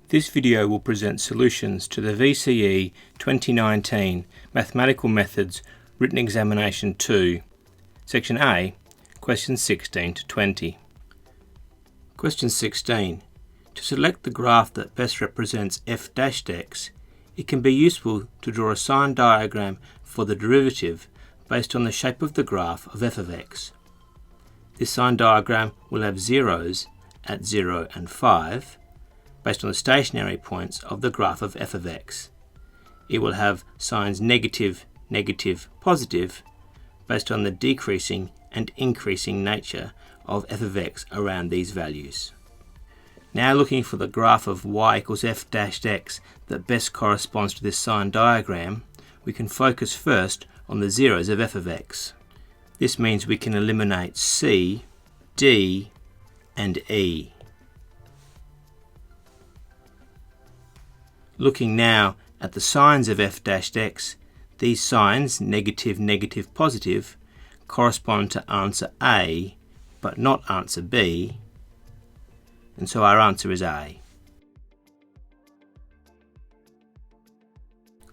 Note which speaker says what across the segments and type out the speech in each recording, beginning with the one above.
Speaker 1: This video will present solutions to the VCE 2019 Mathematical Methods Written Examination 2, Section A, questions 16 to 20. Question 16. To select the graph that best represents f-x, it can be useful to draw a sign diagram for the derivative based on the shape of the graph of f of x. This sign diagram will have zeros at 0 and 5, based on the stationary points of the graph of f of x. It will have signs negative, negative, positive, based on the decreasing and increasing nature of f of x around these values. Now looking for the graph of y equals f-x that best corresponds to this sign diagram, we can focus first on the zeros of f of x. This means we can eliminate c, d, and e. Looking now at the signs of f-x, these signs, negative, negative, positive, correspond to answer A, but not answer B, and so our answer is A.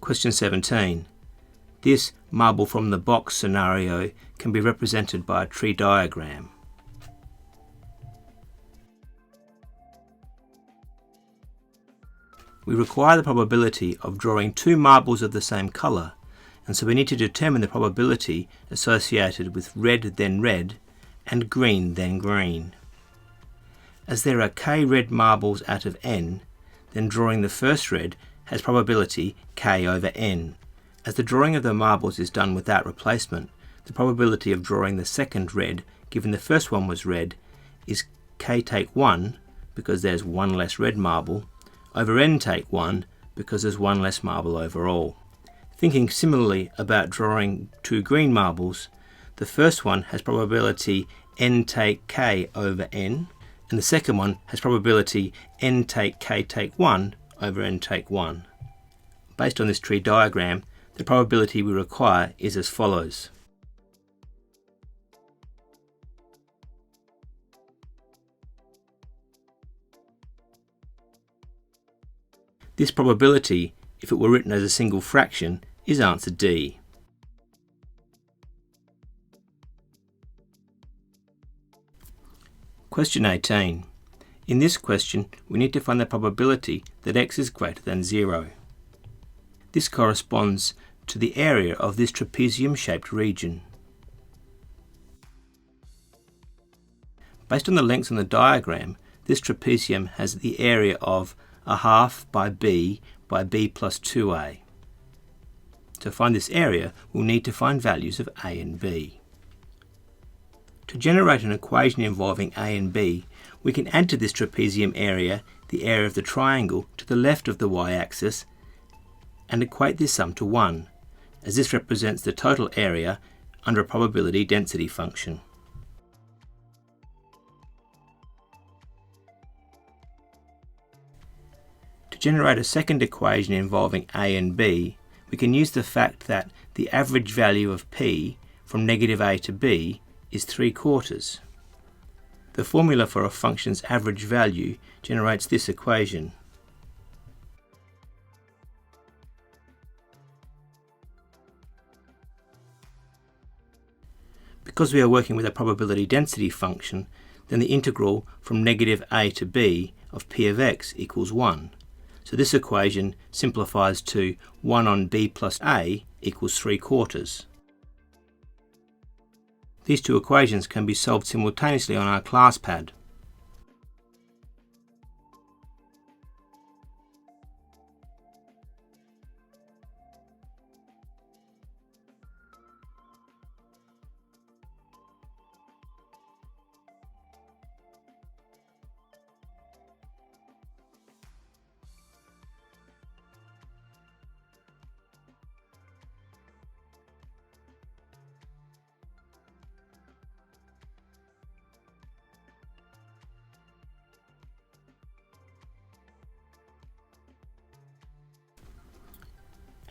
Speaker 1: Question 17. This marble from the box scenario can be represented by a tree diagram. We require the probability of drawing two marbles of the same colour, and so we need to determine the probability associated with red then red and green then green. As there are k red marbles out of n, then drawing the first red has probability k over n. As the drawing of the marbles is done without replacement, the probability of drawing the second red, given the first one was red, is k take 1, because there's one less red marble, over n take 1, because there's one less marble overall. Thinking similarly about drawing two green marbles, the first one has probability n take k over n, and the second one has probability n take k take 1 over n take 1. Based on this tree diagram, the probability we require is as follows. This probability, if it were written as a single fraction, is answer D. Question 18. In this question, we need to find the probability that x is greater than 0. This corresponds to the area of this trapezium-shaped region. Based on the lengths on the diagram, this trapezium has the area of a half by b plus 2a. To find this area, we'll need to find values of a and b. To generate an equation involving a and b, we can add to this trapezium area the area of the triangle to the left of the y-axis and equate this sum to 1, as this represents the total area under a probability density function. To generate a second equation involving a and b, we can use the fact that the average value of p from negative a to b is 3/4. The formula for a function's average value generates this equation. Because we are working with a probability density function, then the integral from negative a to b of p of x equals 1. So this equation simplifies to 1 on b plus a equals 3/4. These two equations can be solved simultaneously on our class pad.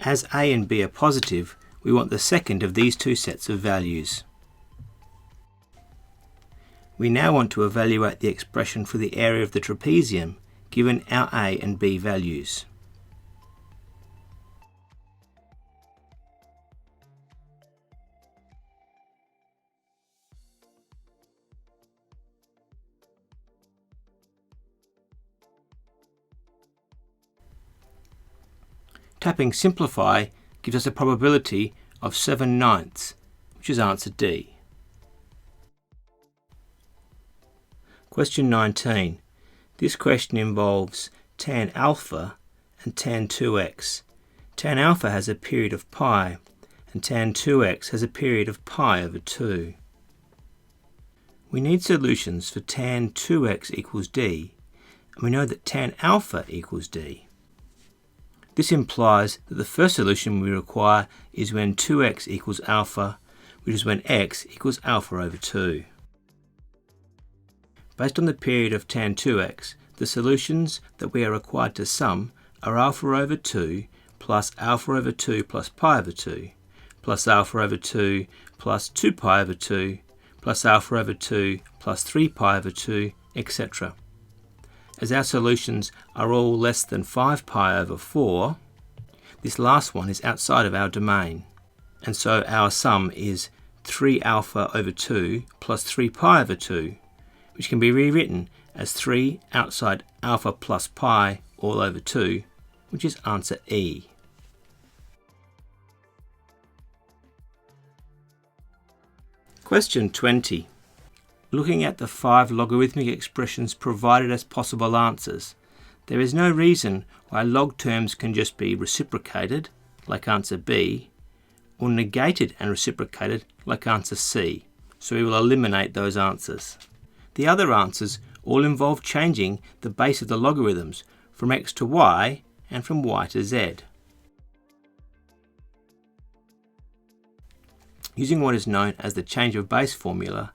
Speaker 1: As a and b are positive, we want the second of these two sets of values. We now want to evaluate the expression for the area of the trapezium given our A and B values. Tapping Simplify gives us a probability of 7/9, which is answer D. Question 19. This question involves tan alpha and tan 2x. Tan alpha has a period of pi, and tan 2x has a period of pi over 2. We need solutions for tan 2x equals D, and we know that tan alpha equals D. This implies that the first solution we require is when 2x equals alpha, which is when x equals alpha over 2. Based on the period of tan 2x, the solutions that we are required to sum are alpha over 2 plus alpha over 2 plus pi over 2, plus alpha over 2 plus 2 pi over 2, plus alpha over 2 plus 3 pi over 2, etc. As our solutions are all less than 5 pi over 4, this last one is outside of our domain, and so our sum is 3 alpha over 2 plus 3 pi over 2, which can be rewritten as 3 outside alpha plus pi all over 2, which is answer E. Question 20. Looking at the 5 logarithmic expressions provided as possible answers, there is no reason why log terms can just be reciprocated, like answer B, or negated and reciprocated, like answer C, so we will eliminate those answers. The other answers all involve changing the base of the logarithms from x to y and from y to z. Using what is known as the change of base formula,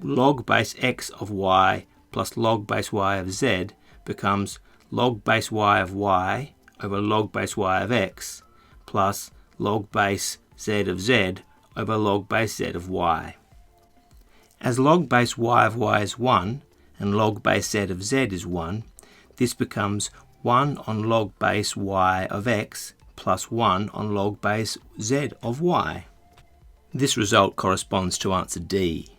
Speaker 1: log base x of y plus log base y of z becomes log base y of y over log base y of x plus log base z of z over log base z of y. As log base y of y is 1 and log base z of z is 1, this becomes 1 on log base y of x plus 1 on log base z of y. This result corresponds to answer D.